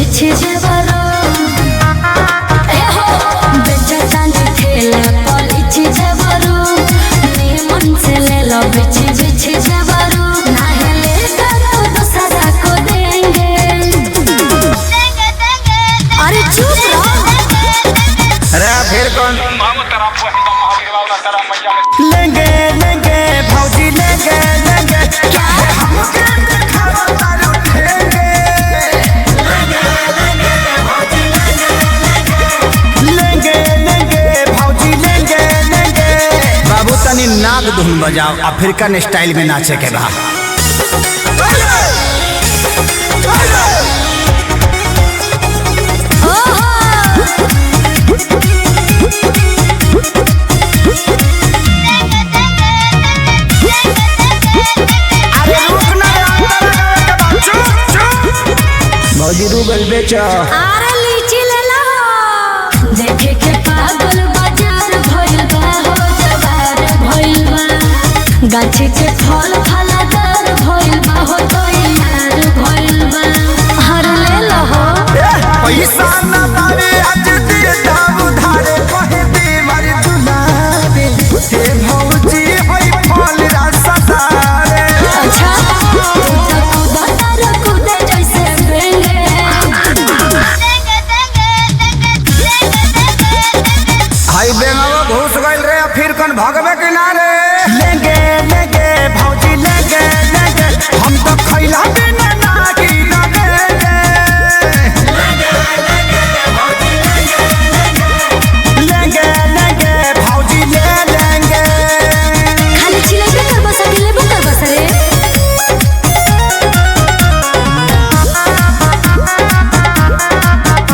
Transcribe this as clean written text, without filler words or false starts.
बिछी जबरो ए हो बेचतानी खेले पलिछी जबरो निमन से ले लो बिछी जबरो नाही लेगा तो दूसरा को देंगे अरे चुप रहो अरे फिर कौन लेंगे लेंगे भौजी लेंगे लेंगे क्या बाबू तनी नाग धुन बजाओ अफ्रीकन स्टाइल में नाचे के बा भौजी रूगल बेचो अरे लीची ले लो देखे के पागल बाजार भइल बा हो जवार भइल बा गाछी के फल फलादार भइल बा हो तो यार भइल बा हर ले लो हो पैसा न बारे आज दे दाम उधारे कहे दे मारी दुलारे हे भौजी होई फल रसदारे अच्छा कूदे जैसे बेंगे हाई बेंगवा घुस गइल रे फिर कौन भगवे किनारे लेंगे लेंगे भौजी लेंगे लेंगे हम तो खैला